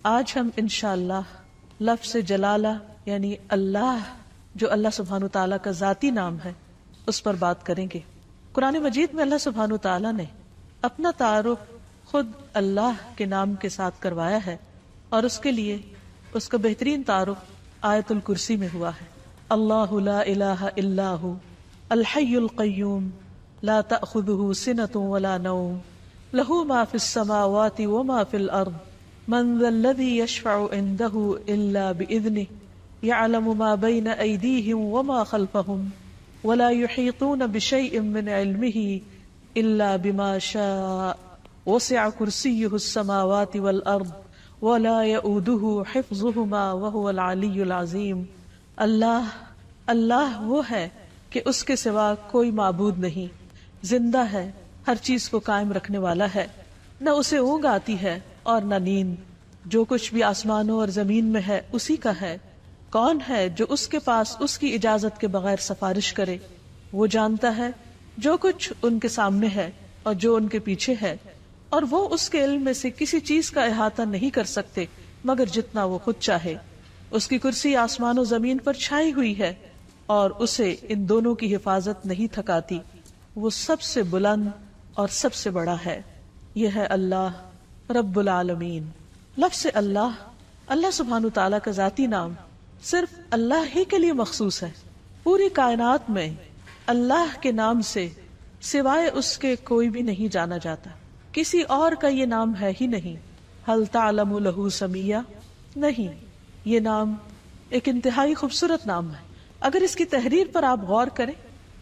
آج ہم انشاءاللہ لفظ جلالہ یعنی اللہ جو اللہ سبحانہ تعالیٰ کا ذاتی نام ہے اس پر بات کریں گے۔ قرآن مجید میں اللہ سبحانہ تعالیٰ نے اپنا تعارف خود اللہ کے نام کے ساتھ کروایا ہے، اور اس کے لیے اس کا بہترین تعارف آیت الکرسی میں ہوا ہے۔ اللہ لا الہ الا ہو الحی القیوم لا تأخذہ سنۃ ولا نوم لہ ما فی السماوات وما فی الارض من ذا الذی یشفع عنده الا بإذنہ یعلم ما بین ایدیہم وما خلفہم ولا یحیطون بشیء من علمہ الا بما شاء وسع کرسیہ السماوات والارض ولا یؤودہ حفظہما وہو العلی العظیم۔ اللہ وہ ہے کہ اس کے سوا کوئی معبود نہیں، زندہ ہے، ہر چیز کو قائم رکھنے والا ہے، نہ اسے اونگ آتی ہے اور نہ نیند، جو کچھ بھی آسمانوں اور زمین میں ہے اسی کا ہے۔ کون ہے جو اس کے پاس اس کی اجازت کے بغیر سفارش کرے؟ وہ جانتا ہے جو کچھ ان کے سامنے ہے اور جو ان کے پیچھے ہے، اور وہ اس کے علم میں سے کسی چیز کا احاطہ نہیں کر سکتے مگر جتنا وہ خود چاہے۔ اس کی کرسی آسمان و زمین پر چھائی ہوئی ہے اور اسے ان دونوں کی حفاظت نہیں تھکاتی۔ وہ سب سے بلند اور سب سے بڑا ہے۔ یہ ہے اللہ رب العالمین۔ لفظ اللہ سبحانہ تعالیٰ کا ذاتی نام صرف اللہ ہی کے لیے مخصوص ہے۔ پوری کائنات میں اللہ کے نام سے سوائے اس کے کوئی بھی نہیں جانا جاتا، کسی اور کا یہ نام ہے ہی نہیں۔ هل تعلم له سمیہ؟ نہیں، یہ نام ایک انتہائی خوبصورت نام ہے۔ اگر اس کی تحریر پر آپ غور کریں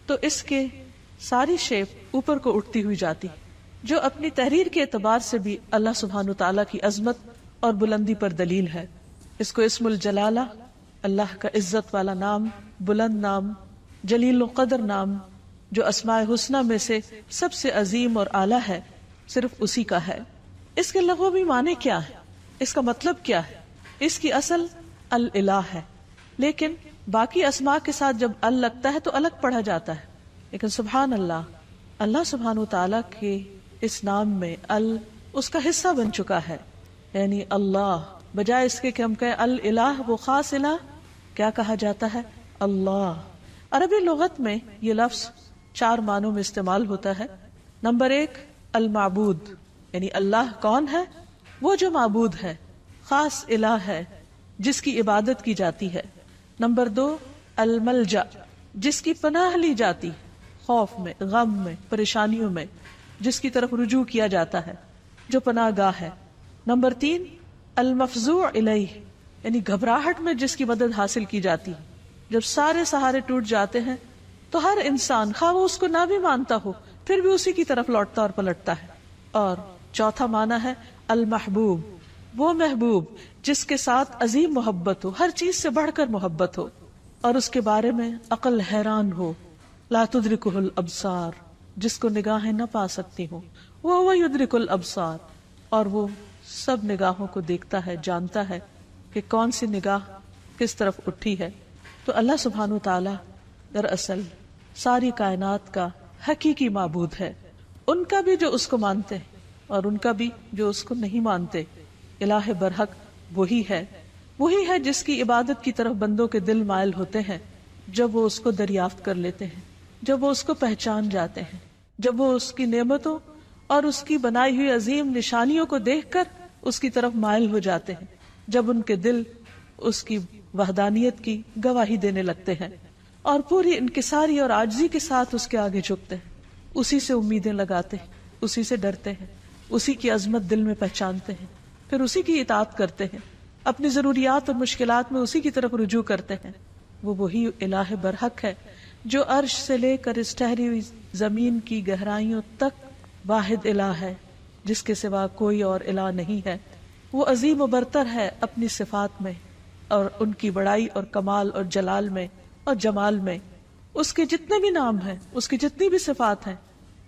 تو اس کے ساری شیپ اوپر کو اٹھتی ہوئی جاتی، جو اپنی تحریر کے اعتبار سے بھی اللہ سبحانہ تعالیٰ کی عظمت اور بلندی پر دلیل ہے۔ اس کو اسم الجلالہ، اللہ کا عزت والا نام، بلند نام، جلیل القدر نام، جو اسماء حسنہ میں سے سب سے عظیم اور اعلیٰ ہے، صرف اسی کا ہے۔ اس کے لغوی معنی کیا ہے؟ اس کا مطلب کیا ہے؟ اس کی اصل الالہ ہے، لیکن باقی اسماء کے ساتھ جب ال لگتا ہے تو الگ پڑھا جاتا ہے۔ لیکن سبحان اللہ سبحانہ تعالیٰ کے اس نام میں ال اس کا حصہ بن چکا ہے، یعنی اللہ بجائے اس کے کہ ہم کہیں الالہ، وہ خاص الہ، کیا کہا جاتا ہے؟ اللہ۔ عربی لغت میں یہ لفظ 4 معنوں میں استعمال ہوتا ہے۔ نمبر 1 المعبود، یعنی اللہ کون ہے؟ وہ جو معبود ہے، خاص الہ ہے جس کی عبادت کی جاتی ہے۔ نمبر 2 الملجا، جس کی پناہ لی جاتی، خوف میں، غم میں، پریشانیوں میں، جس کی طرف رجوع کیا جاتا ہے، جو پناہ گاہ ہے۔ نمبر 3 المفزوع الیہ، یعنی گھبراہٹ میں جس کی مدد حاصل کی جاتی۔ جب سارے سہارے ٹوٹ جاتے ہیں تو ہر انسان، خواہ وہ اس کو نہ بھی مانتا ہو، پھر بھی اسی کی طرف لوٹتا اور پلٹتا ہے۔ اور چوتھا معنی ہے المحبوب، وہ محبوب جس کے ساتھ عظیم محبت ہو، ہر چیز سے بڑھ کر محبت ہو، اور اس کے بارے میں عقل حیران ہو۔ لا تدرکہ الابصار، جس کو نگاہیں نہ پا سکتی ہوں، وہ یدرک الابصار، اور وہ سب نگاہوں کو دیکھتا ہے، جانتا ہے کہ کون سی نگاہ کس طرف اٹھی ہے۔ تو اللہ سبحانہ تعالیٰ دراصل ساری کائنات کا حقیقی معبود ہے، ان کا بھی جو اس کو مانتے ہیں اور ان کا بھی جو اس کو نہیں مانتے۔ الہ برحق وہی ہے جس کی عبادت کی طرف بندوں کے دل مائل ہوتے ہیں جب وہ اس کو دریافت کر لیتے ہیں، جب وہ اس کو پہچان جاتے ہیں، جب وہ اس کی نعمتوں اور اس کی بنائی ہوئی عظیم نشانیوں کو دیکھ کر اس کی طرف مائل ہو جاتے ہیں، جب ان کے دل اس کی وحدانیت کی گواہی دینے لگتے ہیں اور پوری انکساری اور عاجزی کے ساتھ اس کے آگے جھکتے ہیں، اسی سے امیدیں لگاتے ہیں، اسی سے ڈرتے ہیں، اسی کی عظمت دل میں پہچانتے ہیں، پھر اسی کی اطاعت کرتے ہیں، اپنی ضروریات اور مشکلات میں اسی کی طرف رجوع کرتے ہیں۔ وہ وہی الہ برحق ہے جو عرش سے لے کر اس ٹھہری ہوئی زمین کی گہرائیوں تک واحد الہ ہے، جس کے سوا کوئی اور الہ نہیں ہے۔ وہ عظیم و برتر ہے اپنی صفات میں اور ان کی بڑائی اور کمال اور جلال میں اور جمال میں۔ اس کے جتنے بھی نام ہیں، اس کی جتنی بھی صفات ہیں،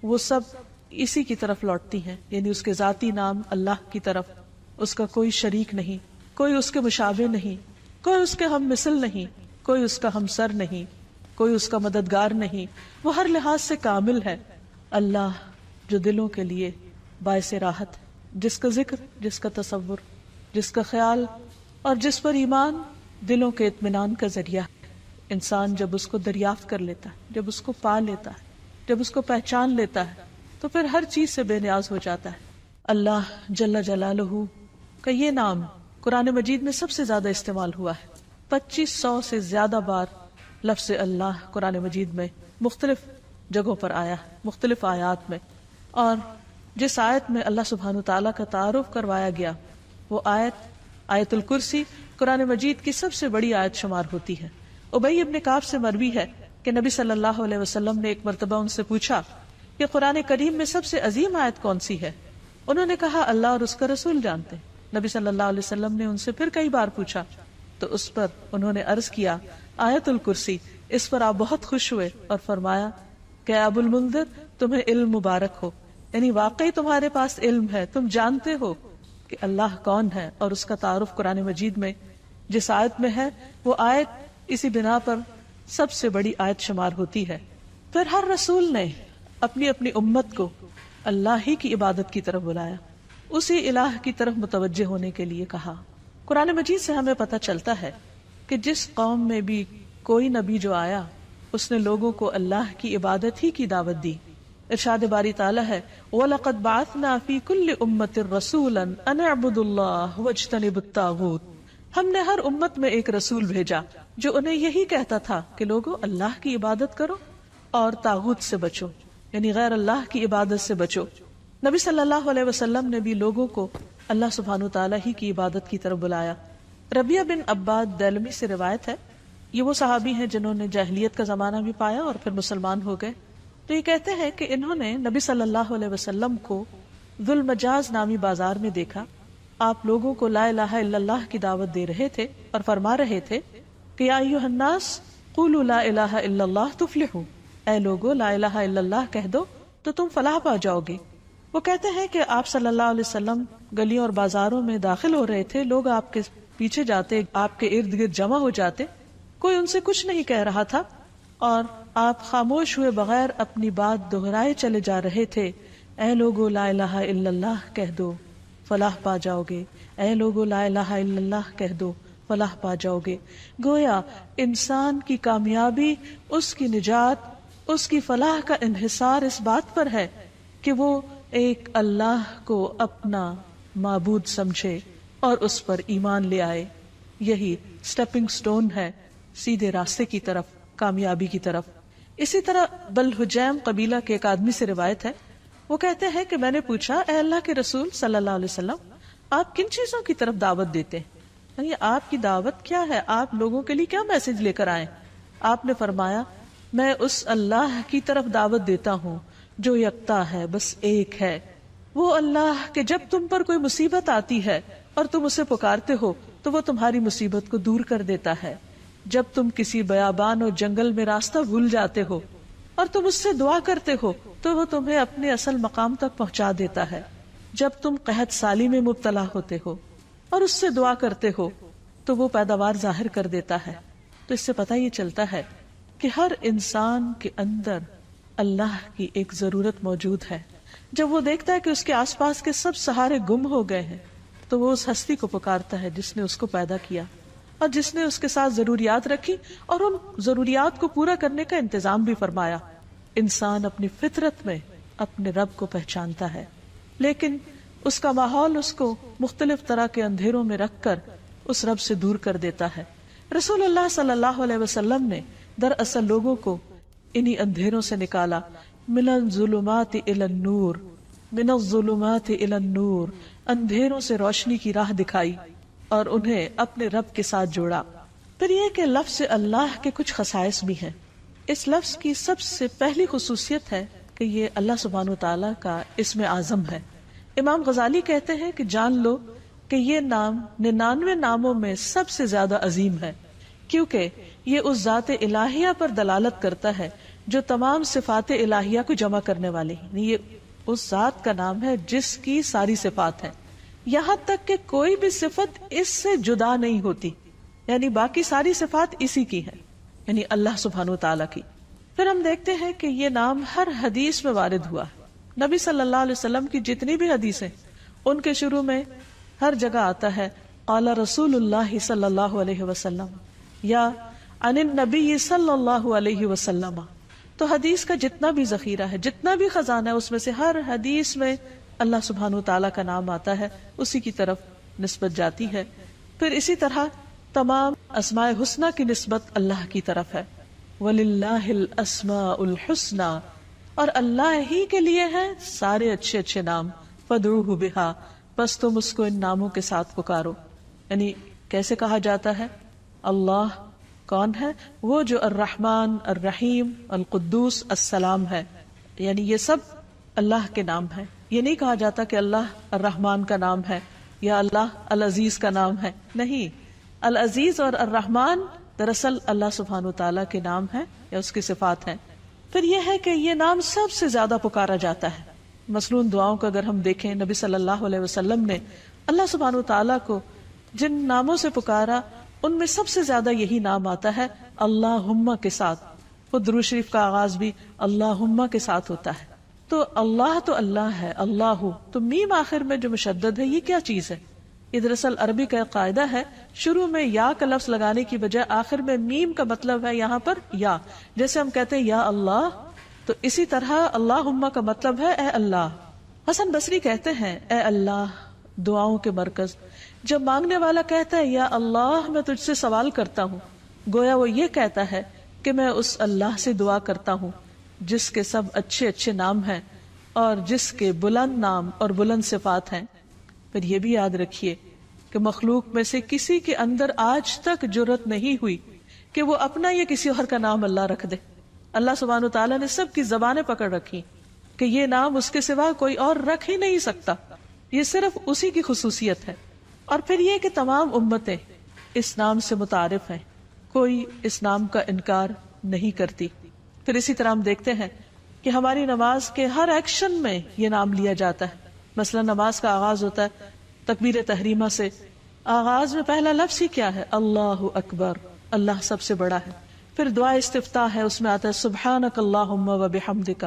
وہ سب اسی کی طرف لوٹتی ہیں، یعنی اس کے ذاتی نام اللہ کی طرف۔ اس کا کوئی شریک نہیں، کوئی اس کے مشابہ نہیں، کوئی اس کے ہم مثل نہیں، کوئی اس کا ہمسر نہیں، کوئی اس کا مددگار نہیں۔ وہ ہر لحاظ سے کامل ہے۔ اللہ جو دلوں کے لیے باعث راحت، جس کا ذکر، جس کا تصور جس کا خیال اور جس پر ایمان دلوں کے اطمینان کا ذریعہ ہے۔ انسان جب اس کو دریافت کر لیتا ہے، جب اس کو پا لیتا ہے، جب اس کو پہچان لیتا ہے تو پھر ہر چیز سے بے نیاز ہو جاتا ہے۔ اللہ جل جلالہ کا یہ نام قرآن مجید میں سب سے زیادہ استعمال ہوا ہے۔ 2500 سے زیادہ بار لفظ اللہ قرآن مجید میں مختلف جگہوں پر آیا ہے، مختلف آیات میں، اور جس آیت میں اللہ سبحانہ تعالیٰ کا تعارف کروایا گیا وہ آیت الکرسی قرآن مجید کی سب سے بڑی آیت شمار ہوتی ہے۔ ابی ابن کعب سے مروی ہے کہ نبی صلی اللہ علیہ وسلم نے ایک مرتبہ ان سے پوچھا کہ قرآن کریم میں سب سے عظیم آیت کون سی ہے؟ انہوں نے کہا اللہ اور اس کا رسول جانتے۔ نبی صلی اللہ علیہ وسلم نے ان سے پھر کئی بار پوچھا تو اس پر انہوں نے عرض کیا آیت الکرسی۔ اس پر آپ بہت خوش ہوئے اور فرمایا کہ ابو المنذر تمہیں علم مبارک ہو، یعنی واقعی تمہارے پاس علم ہے، تم جانتے ہو کہ اللہ کون ہے، اور اس کا تعارف قرآن مجید میں جس آیت میں ہے وہ آیت اسی بنا پر سب سے بڑی آیت شمار ہوتی ہے۔ پھر ہر رسول نے اپنی اپنی امت کو اللہ ہی کی عبادت کی طرف بلایا، اسی الہ کی طرف متوجہ ہونے کے لیے کہا۔ قرآن مجید سے ہمیں پتہ چلتا ہے کہ جس قوم میں بھی کوئی نبی جو آیا اس نے لوگوں کو اللہ کی عبادت ہی کی دعوت دی۔ ارشاد باری تعالیٰ ہے وَلَقَدْ بَعَثْنَا فِي كُلِّ أُمَّةٍ رَسُولًا أَنِ اعْبُدُوا اللَّهَ وَاجْتَنِبُوا الطَّاغُوتَ۔ ہم نے ہر امت میں ایک رسول بھیجا جو انہیں یہی کہتا تھا کہ لوگوں اللہ کی عبادت کرو اور طاغوت سے بچو، یعنی غیر اللہ کی عبادت سے بچو۔ نبی صلی اللہ علیہ وسلم نے بھی لوگوں کو اللہ سبحانہ تعالیٰ ہی کی عبادت کی طرف بلایا۔ ربیہ بن عباد دیلمی سے روایت ہے، یہ وہ صحابی ہیں جنہوں نے جاہلیت کا زمانہ بھی پایا اور پھر مسلمان ہو گئے، تو یہ کہتے ہیں کہ انہوں نے نبی صلی اللہ علیہ وسلم کو ذو المجاز نامی بازار میں دیکھا۔ آپ لوگوں کو لا الہ الا اللہ کی دعوت دے رہے تھے اور فرما رہے تھے کہ یا ایھا الناس قولوا لا الہ الا اللہ تفلحوا، اے لوگو لا الہ الا اللہ کہہ دو تو تم فلاح پا جاؤ گے۔ وہ کہتے ہیں کہ آپ صلی اللہ علیہ وسلم گلیوں اور بازاروں میں داخل ہو رہے تھے، لوگ آپ کے پیچھے جاتے، آپ کے ارد گرد جمع ہو جاتے، کوئی ان سے کچھ نہیں کہہ رہا تھا اور آپ خاموش ہوئے بغیر اپنی بات دہرائے چلے جا رہے تھے، اے لوگو لا الہ الا اللہ کہہ دو فلاح پا جاؤ گے، اے لوگو لا الہ الا اللہ کہہ دو فلاح پا جاؤ گے۔ گویا انسان کی کامیابی، اس کی نجات، اس کی فلاح کا انحصار اس بات پر ہے کہ وہ ایک اللہ کو اپنا معبود سمجھے اور اس پر ایمان لے آئے۔ یہی سٹیپنگ سٹون ہے سیدھے راستے کی طرف، کامیابی کی طرف۔ اسی طرح بلحجیم قبیلہ کے ایک آدمی سے روایت ہے، وہ کہتے ہیں کہ میں نے پوچھا اے اللہ کے رسول صلی اللہ علیہ وسلم آپ کن چیزوں کی طرف دعوت دیتے ہیں، یعنی آپ کی دعوت کیا ہے، آپ لوگوں کے لیے کیا میسج لے کر آئے؟ آپ نے فرمایا میں اس اللہ کی طرف دعوت دیتا ہوں جو یکتا ہے، بس ایک ہے، وہ اللہ کہ جب تم پر کوئی مصیبت آتی ہے اور تم اسے پکارتے ہو تو وہ تمہاری مصیبت کو دور کر دیتا ہے، جب تم کسی بیابان اور جنگل میں راستہ بھول جاتے ہو اور تم اس سے دعا کرتے ہو تو وہ تمہیں اپنے اصل مقام تک پہنچا دیتا ہے، جب تم قحط سالی میں مبتلا ہوتے ہو اور اس سے دعا کرتے ہو تو وہ پیداوار ظاہر کر دیتا ہے۔ تو اس سے پتہ یہ چلتا ہے کہ ہر انسان کے اندر اللہ کی ایک ضرورت موجود ہے۔ جب وہ دیکھتا ہے کہ اس کے آس پاس کے سب سہارے گم ہو گئے ہیں تو وہ اس ہستی کو پکارتا ہے جس نے اس کو پیدا کیا اور جس نے اس کے ساتھ ضروریات رکھی اور ان ضروریات کو پورا کرنے کا انتظام بھی فرمایا۔ انسان اپنی فطرت میں اپنے رب کو پہچانتا ہے، لیکن اس کا ماحول اس کو مختلف طرح کے اندھیروں میں رکھ کر اس رب سے دور کر دیتا ہے۔ رسول اللہ صلی اللہ علیہ وسلم نے دراصل لوگوں کو انہی اندھیروں سے نکالا، من الظلمات الی النور، من الظلمات الی النور، اندھیروں سے روشنی کی راہ دکھائی اور انہیں اپنے رب کے ساتھ جوڑا۔ پھر یہ کہ لفظ اللہ کے کچھ خصائص بھی ہیں۔ اس لفظ کی سب سے پہلی خصوصیت ہے کہ یہ اللہ سبحانہ وتعالی کا اسم اعظم ہے۔ امام غزالی کہتے ہیں کہ جان لو کہ یہ نام 99 ناموں میں سب سے زیادہ عظیم ہے، کیونکہ یہ اس ذات الہیہ پر دلالت کرتا ہے جو تمام صفات الہیہ کو جمع کرنے والی ہے۔ یہ اس ذات کا نام ہے جس کی ساری صفات ہیں، یہاں تک کہ کوئی بھی صفت اس سے جدا نہیں ہوتی، یعنی باقی ساری صفات اسی کی ہیں، یعنی اللہ سبحانہ وتعالی کی۔ پھر ہم دیکھتے ہیں کہ یہ نام ہر حدیث میں وارد ہوا ہے۔ نبی صلی اللہ علیہ وسلم کی جتنی بھی حدیثیں، ان کے شروع میں ہر جگہ آتا ہے قال رسول اللہ صلی اللہ علیہ وسلم یا عن النبی صلی اللہ علیہ وسلم. تو حدیث کا جتنا بھی ذخیرہ ہے، جتنا بھی خزانہ ہے، اس میں سے ہر حدیث میں اللہ سبحانہ وتعالیٰ کا نام آتا ہے، اسی کی طرف نسبت جاتی ہے. پھر اسی طرح تمام اسماء حسنہ کی نسبت اللہ کی طرف ہے. وَلِلَّهِ الْأَسْمَاءُ الْحُسْنَى، اور اللہ ہی کے لیے ہیں سارے اچھے اچھے نام. فَادْعُوهُ بِهَا، بس تم اس کو ان ناموں کے ساتھ پکارو. یعنی کیسے کہا جاتا ہے؟ اللہ کون ہے؟ وہ جو الرحمن، الرحیم، القدوس، السلام ہے. یعنی یہ سب اللہ کے نام ہیں. یہ نہیں کہا جاتا کہ اللہ الرحمن کا نام ہے یا اللہ العزیز کا نام ہے. نہیں، العزیز اور الرحمن دراصل اللہ سبحانہ وتعالیٰ کے نام ہیں یا اس کی صفات ہیں. پھر یہ ہے کہ یہ نام سب سے زیادہ پکارا جاتا ہے. مثلاً دعاؤں کو اگر ہم دیکھیں، نبی صلی اللہ علیہ وسلم نے اللہ سبحانہ وتعالیٰ کو جن ناموں سے پکارا ان میں سب سے زیادہ یہی نام آتا ہے اللہم کے ساتھ. خود درود شریف کا آغاز بھی اللہم کے ساتھ ہوتا ہے. تو اللہ ہے، اللہ تو میم آخر میں جو مشدد ہے، یہ کیا چیز ہے؟ یہ دراصل عربی کا ایک قاعدہ ہے، شروع میں یا کا لفظ لگانے کی بجائے آخر میں میم کا مطلب ہے یہاں پر یا. جیسے ہم کہتے ہیں یا اللہ، تو اسی طرح اللہم کا مطلب ہے اے اللہ. حسن بصری کہتے ہیں اے اللہ دعاؤں کے مرکز. جب مانگنے والا کہتا ہے یا اللہ میں تجھ سے سوال کرتا ہوں، گویا وہ یہ کہتا ہے کہ میں اس اللہ سے دعا کرتا ہوں جس کے سب اچھے اچھے نام ہیں اور جس کے بلند نام اور بلند صفات ہیں. پھر یہ بھی یاد رکھیے کہ مخلوق میں سے کسی کے اندر آج تک جرت نہیں ہوئی کہ وہ اپنا یا کسی اور کا نام اللہ رکھ دے. اللہ سبحانہ وتعالیٰ نے سب کی زبانیں پکڑ رکھی کہ یہ نام اس کے سوا کوئی اور رکھ ہی نہیں سکتا، یہ صرف اسی کی خصوصیت ہے. اور پھر یہ کہ تمام امتیں اس نام سے متعارف ہیں، کوئی اس نام کا انکار نہیں کرتی. پھر اسی طرح ہم دیکھتے ہیں کہ ہماری نماز کے ہر ایکشن میں یہ نام لیا جاتا ہے. مثلا نماز کا آغاز ہوتا ہے تکبیر تحریمہ سے. آغاز میں پہلا لفظ ہی کیا ہے؟ اللہ اکبر، اللہ سب سے بڑا ہے. پھر دعا استفتاح ہے، اس میں آتا ہے سبحانک اللہم و بحمدک،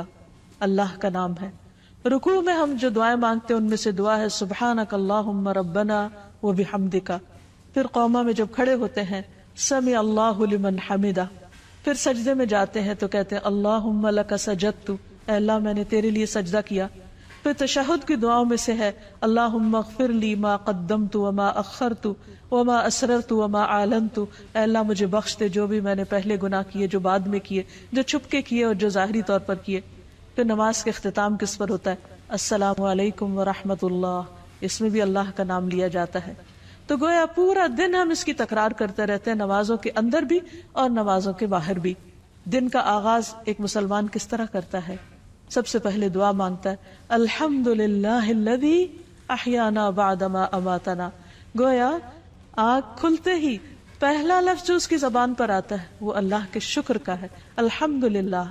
اللہ کا نام ہے. رکوع میں ہم جو دعائیں مانگتے ہیں ان میں سے دعا ہے سبحانک اللہم ربنا و بحمدک. پھر قوما میں جب کھڑے ہوتے ہیں سمع اللہ لمن حمدہ. پھر سجدے میں جاتے ہیں تو کہتے ہیں اللہم لک سجدت، اے اللہ میں نے تیرے لیے سجدہ کیا. پھر تشہد کی دعاؤں میں سے ہے اللہم اغفر لی ما قدمت وما اخرت وما اسررت وما اعلنت، اے اللہ مجھے بخش دے جو بھی میں نے پہلے گناہ کیے، جو بعد میں کیے، جو چھپ کے کیے اور جو ظاہری طور پر کیے. پھر نماز کے اختتام کس پر ہوتا ہے؟ السلام علیکم ورحمۃ اللہ. اس میں بھی اللہ کا نام لیا جاتا ہے. تو گویا پورا دن ہم اس کی تکرار کرتے رہتے ہیں، نمازوں کے اندر بھی اور نمازوں کے باہر بھی. دن کا آغاز ایک مسلمان کس طرح کرتا ہے؟ سب سے پہلے دعا مانگتا ہے الحمدللہ الذی احیانا بعد ما اماتنا. گویا آنکھ کھلتے ہی پہلا لفظ جو اس کی زبان پر آتا ہے وہ اللہ کے شکر کا ہے، الحمدللہ.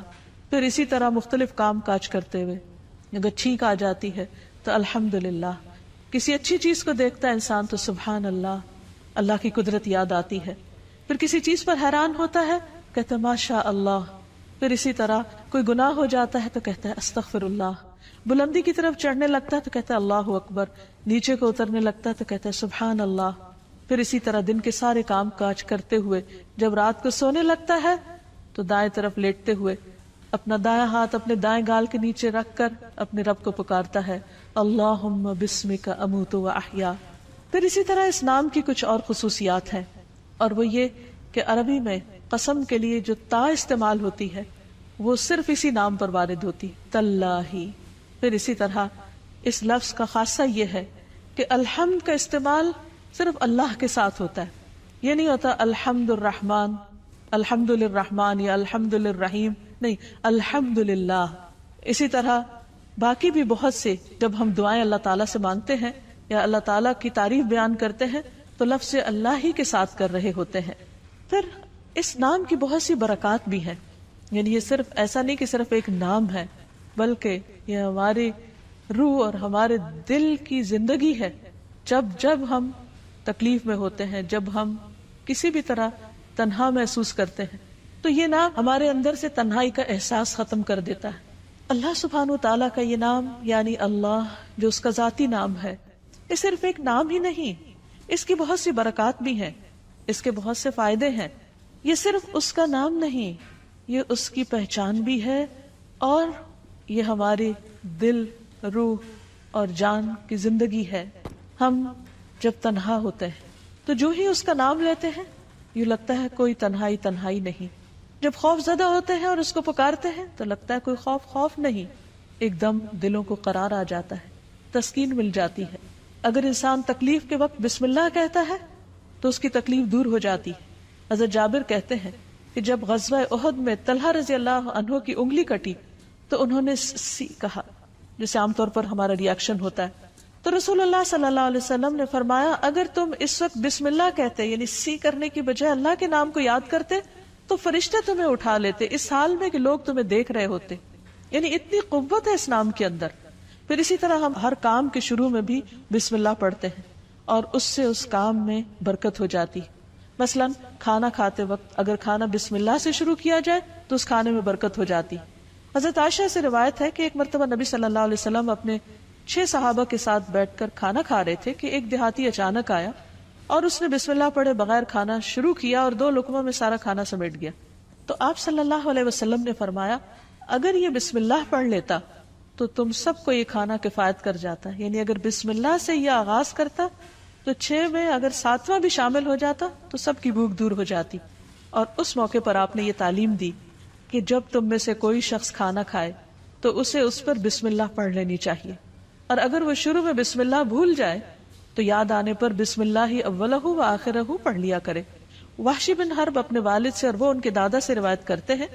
پھر اسی طرح مختلف کام کاج کرتے ہوئے اگر چھینک آ جاتی ہے تو الحمدللہ. کسی اچھی چیز کو دیکھتا ہے انسان تو سبحان اللہ، اللہ کی قدرت یاد آتی ہے. پھر کسی چیز پر حیران ہوتا ہے کہتا ہے ماشاء اللہ. پھر اسی طرح کوئی گناہ ہو جاتا ہے تو کہتا ہے استغفر اللہ. بلندی کی طرف چڑھنے لگتا ہے تو کہتا ہے اللہ اکبر. نیچے کو اترنے لگتا ہے تو کہتا ہے سبحان اللہ. پھر اسی طرح دن کے سارے کام کاج کرتے ہوئے جب رات کو سونے لگتا ہے تو دائیں طرف لیٹتے ہوئے اپنا دایاں ہاتھ اپنے دائیں گال کے نیچے رکھ کر اپنے رب کو پکارتا ہے اللہم بسمک اموت و احیا. پھر اسی طرح اس نام کی کچھ اور خصوصیات ہیں، اور وہ یہ کہ عربی میں قسم کے لیے جو تا استعمال ہوتی ہے وہ صرف اسی نام پر وارد ہوتی، تاللہ. پھر اسی طرح اس لفظ کا خاصہ یہ ہے کہ الحمد کا استعمال صرف اللہ کے ساتھ ہوتا ہے. یہ نہیں ہوتا الحمد الرحمن، الحمد للرحمن یا الحمد للرحیم، نہیں، الحمد للہ. اسی طرح باقی بھی بہت سے جب ہم دعائیں اللہ تعالیٰ سے مانگتے ہیں یا اللہ تعالیٰ کی تعریف بیان کرتے ہیں تو لفظ اللہ ہی کے ساتھ کر رہے ہوتے ہیں. پھر اس نام کی بہت سی برکات بھی ہیں. یعنی یہ صرف ایسا نہیں کہ صرف ایک نام ہے، بلکہ یہ ہماری روح اور ہمارے دل کی زندگی ہے. جب ہم تکلیف میں ہوتے ہیں، جب ہم کسی بھی طرح تنہا محسوس کرتے ہیں تو یہ نام ہمارے اندر سے تنہائی کا احساس ختم کر دیتا ہے. اللہ سبحانہ و تعالیٰ کا یہ نام یعنی اللہ جو اس کا ذاتی نام ہے، یہ صرف ایک نام ہی نہیں، اس کی بہت سی برکات بھی ہیں، اس کے بہت سے فائدے ہیں. یہ صرف اس کا نام نہیں، یہ اس کی پہچان بھی ہے، اور یہ ہماری دل، روح اور جان کی زندگی ہے. ہم جب تنہا ہوتے ہیں تو جو ہی اس کا نام لیتے ہیں یوں لگتا ہے کوئی تنہائی تنہائی نہیں. جب خوف زدہ ہوتے ہیں اور اس کو پکارتے ہیں تو لگتا ہے کوئی خوف نہیں. ایک دم دلوں کو قرار آ جاتا ہے، تسکین مل جاتی ہے. اگر انسان تکلیف کے وقت بسم اللہ کہتا ہے تو اس کی تکلیف دور ہو جاتی ہے. حضرت جابر کہتے ہیں کہ جب غزوہ احد میں طلحہ رضی اللہ عنہ کی انگلی کٹی تو انہوں نے سی کہا، جیسے عام طور پر ہمارا ریاکشن ہوتا ہے. تو رسول اللہ صلی اللہ علیہ وسلم نے فرمایا اگر تم اس وقت بسم اللہ کہتے، یعنی سی کرنے کی بجائے اللہ کے نام کو یاد کرتے تو فرشتے تمہیں اٹھا لیتے اس حال میں کہ لوگ تمہیں دیکھ رہے ہوتے. یعنی اتنی قوت ہے اس نام کے اندر. پھر اسی طرح ہم ہر کام کے شروع میں بھی بسم اللہ پڑھتے ہیں اور اس سے اس کام میں برکت ہو جاتی. مثلا کھانا کھاتے وقت اگر کھانا بسم اللہ سے شروع کیا جائے تو اس کھانے میں برکت ہو جاتی. حضرت عائشہ سے روایت ہے کہ ایک مرتبہ نبی صلی اللہ علیہ وسلم اپنے 6 صحابہ کے ساتھ بیٹھ کر کھانا کھا رہے تھے کہ ایک دیہاتی اچانک آیا اور اس نے بسم اللہ پڑھے بغیر کھانا شروع کیا اور 2 لقموں میں سارا کھانا سمیٹ گیا. تو آپ صلی اللہ علیہ وسلم نے فرمایا اگر یہ بسم اللہ پڑھ لیتا تو تم سب کو یہ کھانا کفایت کر جاتا. یعنی اگر بسم اللہ سے یہ آغاز کرتا تو 6 میں اگر 7واں بھی شامل ہو جاتا تو سب کی بھوک دور ہو جاتی. اور اس موقع پر آپ نے یہ تعلیم دی کہ جب تم میں سے کوئی شخص کھانا کھائے تو اسے اس پر بسم اللہ پڑھ لینی چاہیے، اور اگر وہ شروع میں بسم اللہ بھول جائے تو یاد آنے پر بسم اللہ ہی اولہ و آخرہ پڑھ لیا کرے. وحشی بن حرب اپنے والد سے اور وہ ان کے دادا سے روایت کرتے ہیں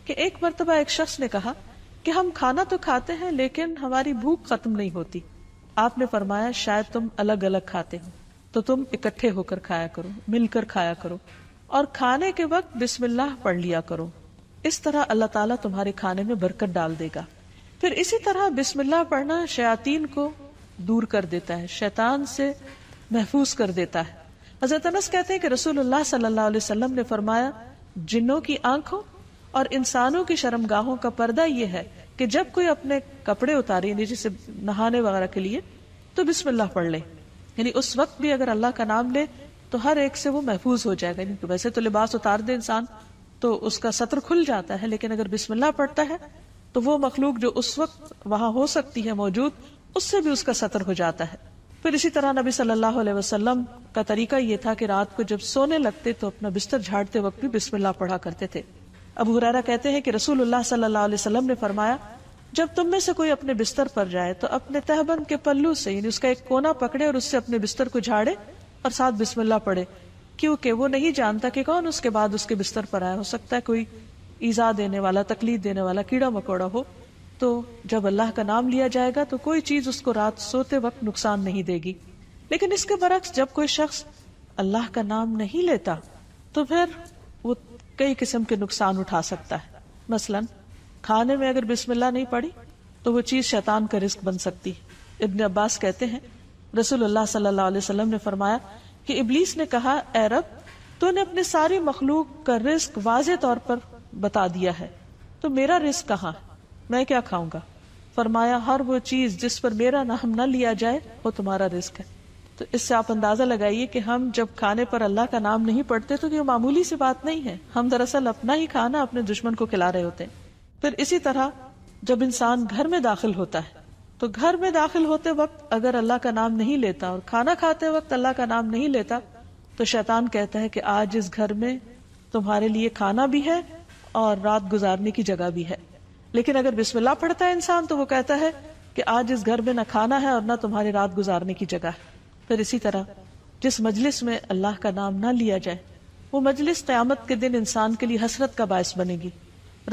کہ ایک مرتبہ ایک شخص نے کہا کہ ہم کھانا تو کھاتے ہیں لیکن ہماری بھوک ختم نہیں ہوتی. آپ نے فرمایا شاید تم الگ الگ کھاتے ہو تو تم اکٹھے ہو کر کھایا کرو، مل کر کھایا کرو، اور کھانے کے وقت بسم اللہ پڑھ لیا کرو. اس طرح اللہ تعالیٰ تمہارے کھانے میں برکت ڈال دے گا. پھر اسی طرح بسم اللہ پڑھنا شیاطین کو دور کر دیتا ہے، شیطان سے محفوظ کر دیتا ہے. حضرت انس کہتے ہیں کہ رسول اللہ صلی اللہ علیہ وسلم نے فرمایا جنوں کی آنکھوں اور انسانوں کی شرمگاہوں کا پردہ یہ ہے کہ جب کوئی اپنے کپڑے اتارے یعنی جسے نہانے وغیرہ کے لیے تو بسم اللہ پڑھ لے. یعنی اس وقت بھی اگر اللہ کا نام لے تو ہر ایک سے وہ محفوظ ہو جائے گا. یعنی ویسے تو لباس اتار دے انسان تو اس کا سطر کھل جاتا ہے، لیکن اگر بسم اللہ پڑھتا ہے تو وہ مخلوق جو اس وقت وہاں ہو سکتی ہے موجود، اس سے بھی اس کا سطر ہو جاتا ہے. پھر اسی طرح نبی صلی اللہ علیہ وسلم کا طریقہ یہ تھا کہ رات کو جب سونے لگتے تو اپنا بستر جھاڑتے وقت بھی بسم اللہ پڑھا کرتے تھے. ابو ہریرہ کہتے ہیں کہ رسول اللہ صلی اللہ علیہ وسلم نے فرمایا جب تم میں سے کوئی اپنے بستر پر جائے تو اپنے تہبند کے پلو سے یعنی اس کا ایک کونا پکڑے اور اس سے اپنے بستر کو جھاڑے اور ساتھ بسم اللہ پڑھے، کیونکہ وہ نہیں جانتا کہ کون اس کے بعد اس کے بستر پر آیا. ہو سکتا ہے کوئی ایذا دینے والا، تکلیف دینے والا کیڑا مکوڑا ہو. تو جب اللہ کا نام لیا جائے گا تو کوئی چیز اس کو رات سوتے وقت نقصان نہیں دے گی. لیکن اس کے برعکس جب کوئی شخص اللہ کا نام نہیں لیتا تو پھر وہ کئی قسم کے نقصان اٹھا سکتا ہے. مثلا کھانے میں اگر بسم اللہ نہیں پڑھی تو وہ چیز شیطان کا رزق بن سکتی. ابن عباس کہتے ہیں رسول اللہ صلی اللہ علیہ وسلم نے فرمایا کہ ابلیس نے کہا اے رب تو نے اپنے ساری مخلوق کا رزق واضح طور پر بتا دیا ہے، تو میرا رزق کہاں، میں کیا کھاؤں گا؟ فرمایا ہر وہ چیز جس پر میرا نام نہ لیا جائے وہ تمہارا رزق ہے. تو اس سے آپ اندازہ لگائیے کہ ہم جب کھانے پر اللہ کا نام نہیں پڑھتے تو یہ معمولی سی بات نہیں ہے، ہم دراصل اپنا ہی کھانا اپنے دشمن کو کھلا رہے ہوتے ہیں. پھر اسی طرح جب انسان گھر میں داخل ہوتا ہے تو گھر میں داخل ہوتے وقت اگر اللہ کا نام نہیں لیتا اور کھانا کھاتے وقت اللہ کا نام نہیں لیتا تو شیطان کہتا ہے کہ آج اس گھر میں تمہارے لیے کھانا بھی ہے اور رات گزارنے کی جگہ بھی ہے. لیکن اگر بسم اللہ پڑھتا ہے انسان تو وہ کہتا ہے کہ آج اس گھر میں نہ کھانا ہے اور نہ تمہاری رات گزارنے کی جگہ ہے. پھر اسی طرح جس مجلس میں اللہ کا نام نہ لیا جائے وہ مجلس قیامت کے دن انسان کے لیے حسرت کا باعث بنے گی.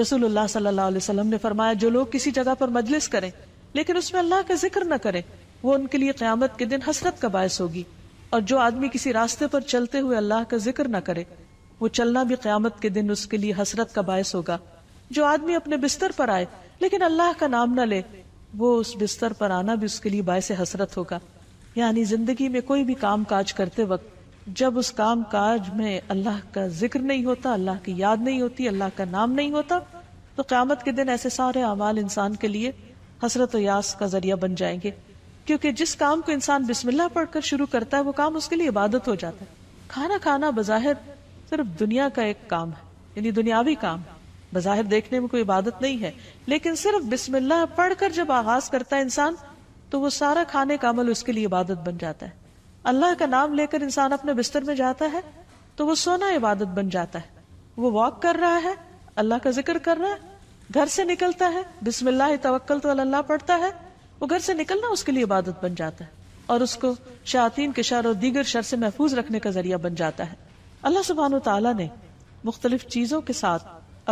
رسول اللہ صلی اللہ علیہ وسلم نے فرمایا جو لوگ کسی جگہ پر مجلس کریں لیکن اس میں اللہ کا ذکر نہ کریں وہ ان کے لیے قیامت کے دن حسرت کا باعث ہوگی. اور جو آدمی کسی راستے پر چلتے ہوئے اللہ کا ذکر نہ کرے وہ چلنا بھی قیامت کے دن اس کے لیے حسرت کا باعث ہوگا. جو آدمی اپنے بستر پر آئے لیکن اللہ کا نام نہ لے وہ اس بستر پر آنا بھی اس کے لیے باعث حسرت ہوگا. یعنی زندگی میں کوئی بھی کام کاج کرتے وقت جب اس کام کاج میں اللہ کا ذکر نہیں ہوتا، اللہ کی یاد نہیں ہوتی، اللہ کا نام نہیں ہوتا تو قیامت کے دن ایسے سارے اعمال انسان کے لیے حسرت و یاس کا ذریعہ بن جائیں گے. کیونکہ جس کام کو انسان بسم اللہ پڑھ کر شروع کرتا ہے وہ کام اس کے لیے عبادت ہو جاتا ہے. کھانا کھانا بظاہر صرف دنیا کا ایک کام ہے، یعنی دنیاوی کام، بظاہر دیکھنے میں کوئی عبادت نہیں ہے، لیکن صرف بسم اللہ پڑھ کر جب آغاز کرتا ہے انسان تو وہ سارا کھانے کا عمل اس کے لیے عبادت بن جاتا ہے. اللہ کا نام لے کر انسان اپنے بستر میں جاتا ہے تو وہ سونا عبادت بن جاتا ہے. وہ واک کر رہا ہے، اللہ کا ذکر کر رہا ہے، گھر سے نکلتا ہے بسم اللہ توکلت علی اللہ پڑھتا ہے، وہ گھر سے نکلنا اس کے لیے عبادت بن جاتا ہے اور اس کو شیاطین کے شر اور دیگر شر سے محفوظ رکھنے کا ذریعہ بن جاتا ہے. اللہ سبحانہ وتعالی نے مختلف چیزوں کے ساتھ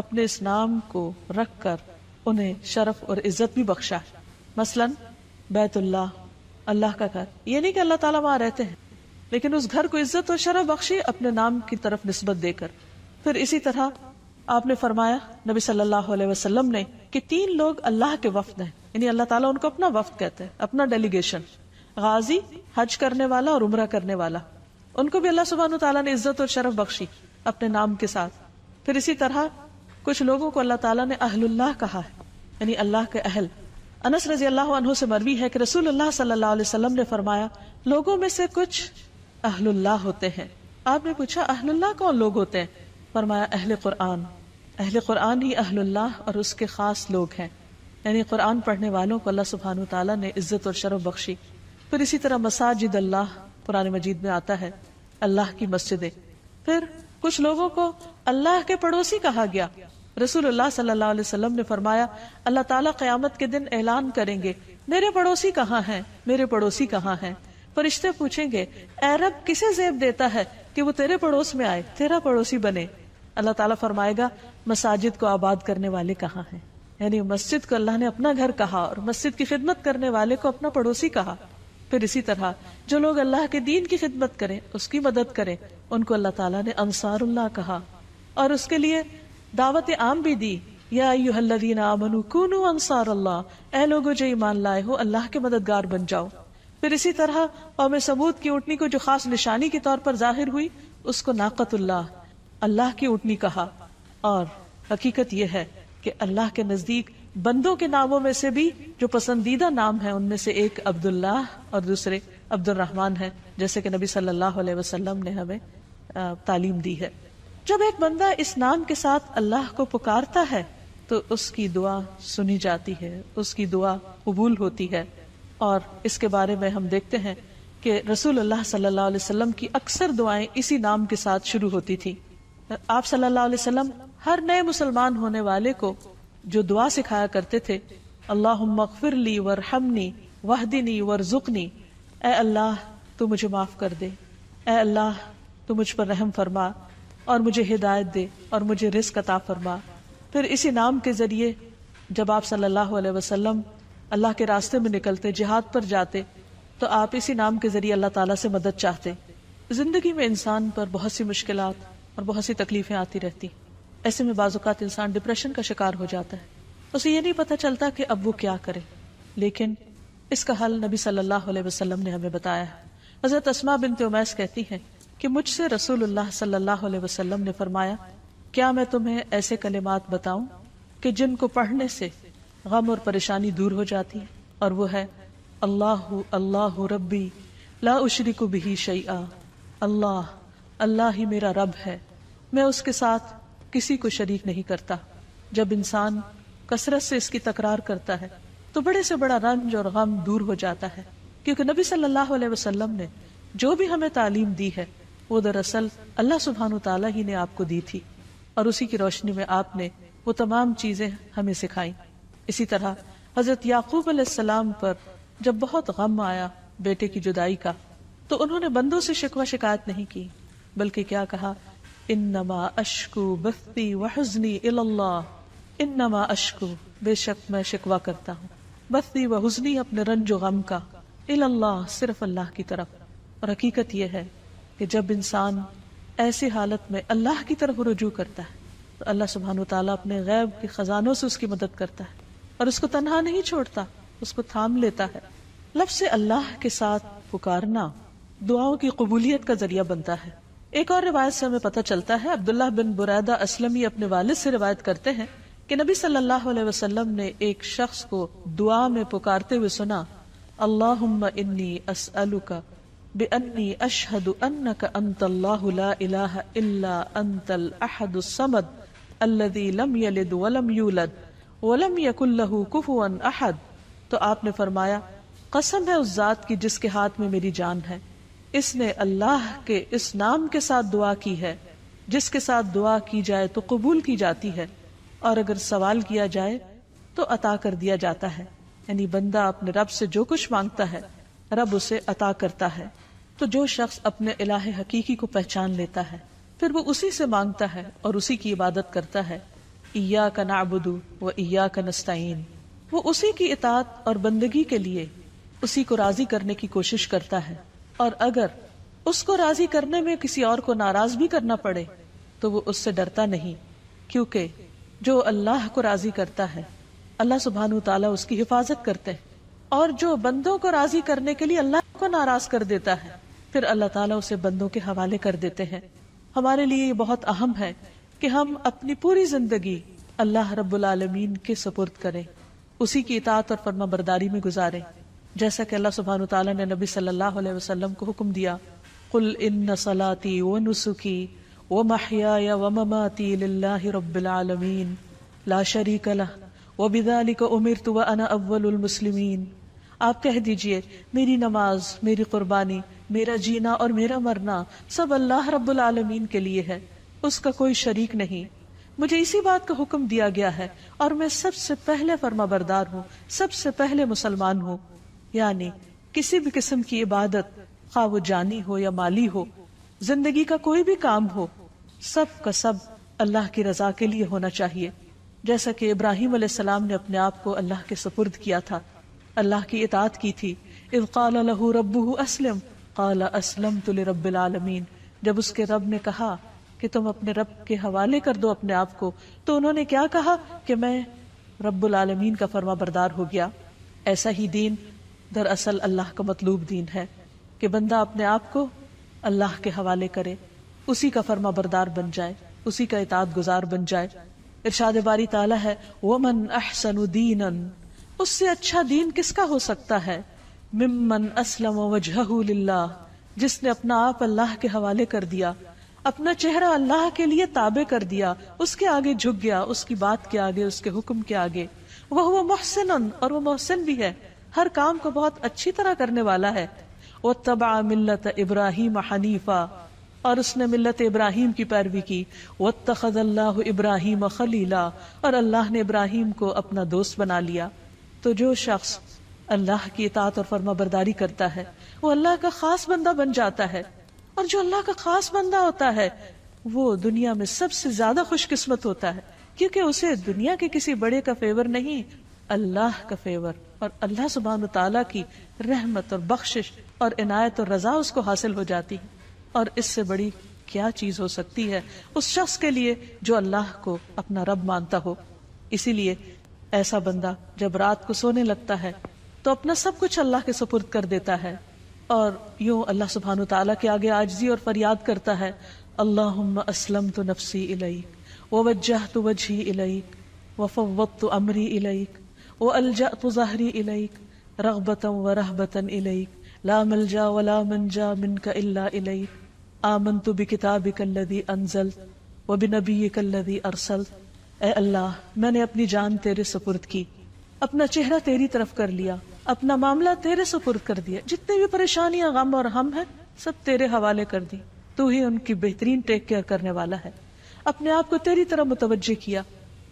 اپنے اس نام کو رکھ کر انہیں شرف اور عزت بھی بخشا ہے. مثلا بیت اللہ، اللہ کا گھر، یہ نہیں کہ اللہ تعالیٰ وہاں رہتے ہیں، لیکن اس گھر کو عزت اور شرف بخشی اپنے نام کی طرف نسبت دے کر. پھر اسی طرح آپ نے فرمایا نبی صلی اللہ علیہ وسلم نے کہ 3 لوگ اللہ کے وفد ہیں، یعنی اللہ تعالیٰ ان کو اپنا وفد کہتے ہیں، اپنا ڈیلیگیشن. غازی، حج کرنے والا اور عمرہ کرنے والا، ان کو بھی اللہ سبحانہ تعالیٰ نے عزت اور شرف بخشی اپنے نام کے ساتھ. پھر اسی طرح کچھ لوگوں کو اللہ تعالیٰ نے اہل اللہ کہا ہے، یعنی اللہ کے اہل. انس رضی اللہ عنہ سے مروی ہے کہ رسول اللہ صلی اللہ علیہ وسلم نے فرمایا لوگوں میں سے کچھ اہل اللہ ہوتے ہیں. آپ نے پوچھا اہل اللہ کون لوگ ہوتے ہیں؟ فرمایا اہل قرآن. اہل قرآن ہی اہل اللہ اور اس کے خاص لوگ ہیں، یعنی قرآن پڑھنے والوں کو اللہ سبحانہ تعالیٰ نے عزت اور شرف بخشی. پھر اسی طرح مساجد اللہ قرآن مجید میں آتا ہے، اللہ کی مسجدیں. پھر کچھ لوگوں کو اللہ کے پڑوسی کہا گیا. رسول اللہ صلی اللہ علیہ وسلم نے فرمایا اللہ تعالیٰ قیامت کے دن اعلان کریں گے میرے پڑوسی کہاں ہیں، میرے پڑوسی کہاں ہیں. فرشتے پوچھیں گے اے رب کسے زیب دیتا ہے کہ وہ تیرے پڑوس میں آئے، تیرا پڑوسی بنے. اللہ تعالیٰ فرمائے گا مساجد کو آباد کرنے والے کہاں ہیں، یعنی مسجد کو اللہ نے اپنا گھر کہا اور مسجد کی خدمت کرنے والے کو اپنا پڑوسی کہا. پھر اسی طرح جو لوگ اللہ کے دین کی خدمت کریں، اس کی مدد کریں، ان کو اللہ تعالیٰ نے انصار اللہ کہا اور اس کے لیے دعوت عام بھی دی. یا ایھا الذین آمنوا کونوا انصار اللہ، اے لوگو جو ایمان لائے ہو اللہ کے مددگار بن جاؤ. پھر اسی طرح قوم سمود کی اونٹنی کو جو خاص نشانی کے طور پر ظاہر ہوئی اس کو ناقۃ اللہ، اللہ کی اونٹنی کہا. اور حقیقت یہ ہے کہ اللہ کے نزدیک بندوں کے ناموں میں سے بھی جو پسندیدہ نام ہیں ان میں سے ایک عبداللہ اور دوسرے عبد الرحمن ہے، جیسے کہ نبی صلی اللہ علیہ وسلم نے ہمیں تعلیم دی ہے. جب ایک بندہ اس نام کے ساتھ اللہ کو پکارتا ہے تو اس کی دعا سنی جاتی ہے، اس کی دعا قبول ہوتی ہے. اور اس کے بارے میں ہم دیکھتے ہیں کہ رسول اللہ صلی اللہ علیہ وسلم کی اکثر دعائیں اسی نام کے ساتھ شروع ہوتی تھی. آپ صلی اللہ علیہ وسلم ہر نئے مسلمان ہونے والے کو جو دعا سکھایا کرتے تھے اللہم اغفر لی ورحمنی واہدنی وارزقنی، اے اللہ تو مجھے معاف کر دے، اے اللہ تو مجھ پر رحم فرما اور مجھے ہدایت دے اور مجھے رزق عطا فرما. پھر اسی نام کے ذریعے جب آپ صلی اللہ علیہ وسلم اللہ کے راستے میں نکلتے، جہاد پر جاتے، تو آپ اسی نام کے ذریعے اللہ تعالیٰ سے مدد چاہتے. زندگی میں انسان پر بہت سی مشکلات اور بہت سی تکلیفیں آتی رہتی، ایسے میں بعض اوقات انسان ڈپریشن کا شکار ہو جاتا ہے، اسے یہ نہیں پتہ چلتا کہ اب وہ کیا کرے. لیکن اس کا حل نبی صلی اللہ علیہ وسلم نے ہمیں بتایا ہے. حضرت اسماء بنت امیس کہتی ہیں کہ مجھ سے رسول اللہ صلی اللہ علیہ وسلم نے فرمایا کیا میں تمہیں ایسے کلمات بتاؤں کہ جن کو پڑھنے سے غم اور پریشانی دور ہو جاتی ہے، اور وہ ہے اللہ اللہ ربی لا اشرک بہ شیئا، اللہ اللہ ہی میرا رب ہے، میں اس کے ساتھ کسی کو شریک نہیں کرتا. جب انسان کثرت سے اس کی تکرار کرتا ہے تو بڑے سے بڑا رنج اور غم دور ہو جاتا ہے، کیونکہ نبی صلی اللہ علیہ وسلم نے جو بھی ہمیں تعلیم دی ہے وہ دراصل اللہ سبحانہ تعالیٰ ہی نے آپ کو دی تھی، اور اسی کی روشنی میں آپ نے وہ تمام چیزیں ہمیں سکھائیں. اسی طرح حضرت یعقوب علیہ السلام پر جب بہت غم آیا بیٹے کی جدائی کا تو انہوں نے بندوں سے شکوہ شکایت نہیں کی، بلکہ کیا کہا انما اشکو بثی وحزنی الی اللہ، انما اشکو بے شک میں شکوہ کرتا ہوں، بثی وحزنی اپنے رنج و غم کا، الی اللہ صرف اللہ کی طرف. اور حقیقت یہ ہے کہ جب انسان ایسی حالت میں اللہ کی طرف رجوع کرتا ہے تو اللہ سبحانہ وتعالیٰ اپنے غیب کے خزانوں سے اس کی مدد کرتا ہے اور اس کو تنہا نہیں چھوڑتا، اس کو تھام لیتا ہے. لفظ اللہ کے ساتھ پکارنا دعاؤں کی قبولیت کا ذریعہ بنتا ہے. ایک اور روایت سے ہمیں پتہ چلتا ہے، عبداللہ بن بریدہ اسلمی اپنے والد سے روایت کرتے ہیں کہ نبی صلی اللہ علیہ وسلم نے ایک شخص کو دعا میں پکارتے ہوئے سنا اللہم انی اسألک بأنی اشہد انک انت اللہ لا الہ الا انت الاحد الصمد الذی لم یلد ولم یولد ولم یکن لہ کفوا احد. تو آپ نے فرمایا قسم ہے اس ذات کی جس کے ہاتھ میں میری جان ہے، اس نے اللہ کے اس نام کے ساتھ دعا کی ہے جس کے ساتھ دعا کی جائے تو قبول کی جاتی ہے، اور اگر سوال کیا جائے تو عطا کر دیا جاتا ہے. یعنی بندہ اپنے رب سے جو کچھ مانگتا ہے رب اسے عطا کرتا ہے. تو جو شخص اپنے الہ حقیقی کو پہچان لیتا ہے پھر وہ اسی سے مانگتا ہے اور اسی کی عبادت کرتا ہے. ایاک نعبد و ایاک نستعین، وہ اسی کی اطاعت اور بندگی کے لیے اسی کو راضی کرنے کی کوشش کرتا ہے، اور اگر اس کو راضی کرنے میں کسی اور کو ناراض بھی کرنا پڑے تو وہ اس سے ڈرتا نہیں، کیونکہ جو اللہ کو راضی کرتا ہے اللہ سبحانہ وتعالیٰ اس کی حفاظت کرتے ہیں، اور جو بندوں کو راضی کرنے کے لیے اللہ کو ناراض کر دیتا ہے پھر اللہ تعالیٰ اسے بندوں کے حوالے کر دیتے ہیں. ہمارے لیے یہ بہت اہم ہے کہ ہم اپنی پوری زندگی اللہ رب العالمین کے سپرد کریں، اسی کی اطاعت اور فرما برداری میں گزاریں، جیسا کہ اللہ سبحانہ وتعالیٰ نے نبی صلی اللہ علیہ وسلم کو حکم دیا، قل ان صلاتي ونسكي ومحياي ومماتي لله رب العالمین لا شریک له وبذلك امرت وانا اول المسلمین. آپ کہہ دیجئے میری نماز، میری قربانی، میرا جینا اور میرا مرنا سب اللہ رب العالمین کے لیے ہے، اس کا کوئی شریک نہیں، مجھے اسی بات کا حکم دیا گیا ہے اور میں سب سے پہلے فرما بردار ہوں، سب سے پہلے مسلمان ہوں. یعنی کسی بھی قسم کی عبادت خواہ وہ جانی ہو یا مالی ہو، زندگی کا کوئی بھی کام ہو، سب کا سب اللہ کی رضا کے لیے ہونا چاہیے. جیسا کہ ابراہیم علیہ السلام نے اپنے آپ کو اللہ کے سپرد کیا تھا، اللہ کی اطاعت کی تھی. اذ قال له ربه اسلم قال اسلمت لرب العالمین، جب اس کے رب نے کہا کہ تم اپنے رب کے حوالے کر دو اپنے آپ کو، تو انہوں نے کیا کہا کہ میں رب العالمین کا فرما بردار ہو گیا. ایسا ہی دین دراصل اللہ کا مطلوب دین ہے کہ بندہ اپنے آپ کو اللہ کے حوالے کرے، اسی کا فرما بردار بن جائے، اسی کا اطاعت گزار بن جائے. ارشاد باری تعالیٰ ہے وَمَنْ أَحْسَنُ دِينًا، اس سے اچھا دین کس کا ہو سکتا ہے، ممن اسلم وجہہ للہ، جس نے اپنا آپ اللہ کے حوالے کر دیا، اپنا چہرہ اللہ کے لیے تابع کر دیا، اس کے آگے جھک گیا، اس کی بات کے آگے، اس کے حکم کے آگے. وَهُوَ مُحْسِنٌ، اور وہ محسن بھی ہے، ہر کام کو بہت اچھی طرح کرنے والا ہے. وَاتَّبَعَ مِلَّةَ إِبْرَاهِيمَ حَنِيفًا، اور اس نے ملت ابراہیم کی پیروی کی. وَاتَّخَذَ اللَّهُ إِبْرَاهِيمَ خَلِيلًا، اور اللہ نے ابراہیم کو اپنا دوست بنا لیا. تو جو شخص اللہ کی اطاعت اور فرما برداری کرتا ہے وہ اللہ کا خاص بندہ بن جاتا ہے، اور جو اللہ کا خاص بندہ ہوتا ہے وہ دنیا میں سب سے زیادہ خوش قسمت ہوتا ہے، کیونکہ اسے دنیا کے کسی بڑے کا فیور نہیں، اللہ کا فیور اور اللہ سبحانہ تعالیٰ کی رحمت اور بخشش اور عنایت اور رضا اس کو حاصل ہو جاتی ہے. اور اس سے بڑی کیا چیز ہو سکتی ہے اس شخص کے لیے جو اللہ کو اپنا رب مانتا ہو. اسی لیے ایسا بندہ جب رات کو سونے لگتا ہے تو اپنا سب کچھ اللہ کے سپرد کر دیتا ہے اور یوں اللہ سبحانہ تعالیٰ کے آگے عاجزی اور فریاد کرتا ہے، اللہم اسلمت نفسی الیک ووجہت وجہی الیک وفوضت امری الیک والجأت ظہری الیک رغبتا ورہبتا الیک لا ملجا ولا منجا منک الا الیک آمنت بکتابک الذی انزلت وبنبیک الذی ارسلت. اے اللہ، میں نے اپنی جان تیرے سپرد کی، اپنا چہرہ تیری طرف کر لیا، اپنا معاملہ تیرے سپرد کر دیا، جتنے بھی پریشانیاں غم اور ہم ہیں سب تیرے حوالے کر دی، تو ہی ان کی بہترین ٹیک کیئر کرنے والا ہے. اپنے آپ کو تیری طرف متوجہ کیا،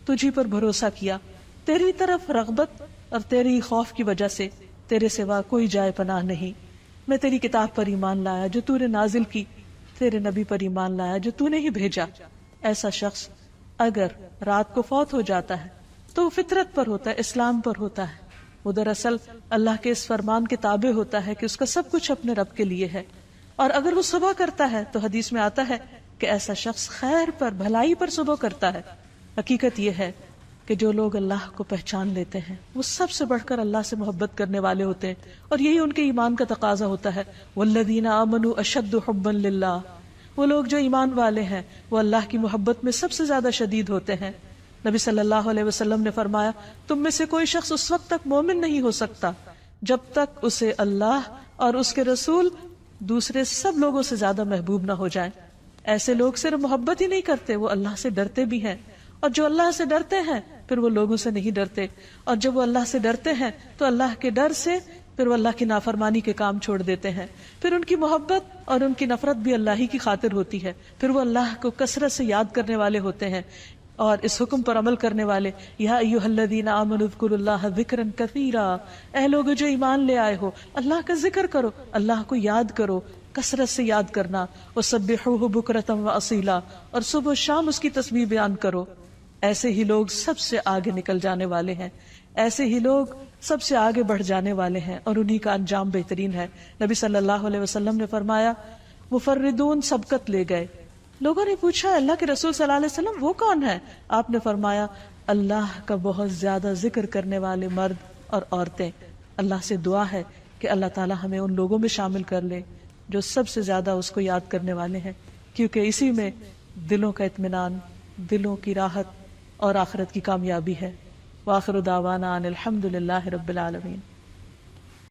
تجھی پر بھروسہ کیا، تیری طرف رغبت اور تیری خوف کی وجہ سے تیرے سوا کوئی جائے پناہ نہیں. میں تیری کتاب پر ایمان لایا جو تو نے نازل کی، تیرے نبی پر ایمان لایا جو تو نے ہی بھیجا. ایسا شخص اگر رات کو فوت ہو جاتا ہے تو وہ فطرت پر ہوتا ہے، اسلام پر ہوتا ہے، وہ دراصل اللہ کے اس فرمان کے تابع ہوتا ہے کہ اس کا سب کچھ اپنے رب کے لیے ہے. اور اگر وہ صبح کرتا ہے تو حدیث میں آتا ہے کہ ایسا شخص خیر پر، بھلائی پر صبح کرتا ہے. حقیقت یہ ہے کہ جو لوگ اللہ کو پہچان لیتے ہیں وہ سب سے بڑھ کر اللہ سے محبت کرنے والے ہوتے ہیں، اور یہی ان کے ایمان کا تقاضا ہوتا ہے. والذین آمنوا اشد حبا للہ، وہ لوگ جو ایمان والے ہیں وہ اللہ کی محبت میں سب سے زیادہ شدید ہوتے ہیں. نبی صلی اللہ علیہ وسلم نے فرمایا، تم میں سے کوئی شخص اس وقت تک مومن نہیں ہو سکتا جب تک اسے اللہ اور اس کے رسول دوسرے سب لوگوں سے زیادہ محبوب نہ ہو جائیں۔ ایسے لوگ صرف محبت ہی نہیں کرتے، وہ اللہ سے ڈرتے بھی ہیں، اور جو اللہ سے ڈرتے ہیں پھر وہ لوگوں سے نہیں ڈرتے، اور جب وہ اللہ سے ڈرتے ہیں تو اللہ کے ڈر سے پھر وہ اللہ کی نافرمانی کے کام چھوڑ دیتے ہیں، پھر ان کی محبت اور ان کی نفرت بھی اللہ ہی کی خاطر ہوتی ہے، پھر وہ اللہ کو کثرت سے یاد کرنے والے ہوتے ہیں اور اس حکم پر عمل کرنے والے۔ یا ایھا الذین آمنوا اذکروا اللہ ذکرا کثیرا، اے لوگ جو ایمان لے آئے ہو اللہ کا ذکر کرو، اللہ کو یاد کرو، کثرت سے یاد کرنا، وسبحوہ بکرۃ واصیلا، اور صبح و شام اس کی تسبیح بیان کرو۔ ایسے ہی لوگ سب سے آگے نکل جانے والے ہیں، ایسے ہی لوگ سب سے آگے بڑھ جانے والے ہیں، اور انہی کا انجام بہترین ہے۔ نبی صلی اللہ علیہ وسلم نے فرمایا مفردون سبقت لے گئے۔ لوگوں نے پوچھا اللہ کے رسول صلی اللہ علیہ وسلم وہ کون ہے؟ آپ نے فرمایا اللہ کا بہت زیادہ ذکر کرنے والے مرد اور عورتیں۔ اللہ سے دعا ہے کہ اللہ تعالی ہمیں ان لوگوں میں شامل کر لے جو سب سے زیادہ اس کو یاد کرنے والے ہیں، کیونکہ اسی میں دلوں کا اطمینان، دلوں کی راحت اور آخرت کی کامیابی ہے۔ وآخر دعوانا ان الحمد للہ رب العالمین۔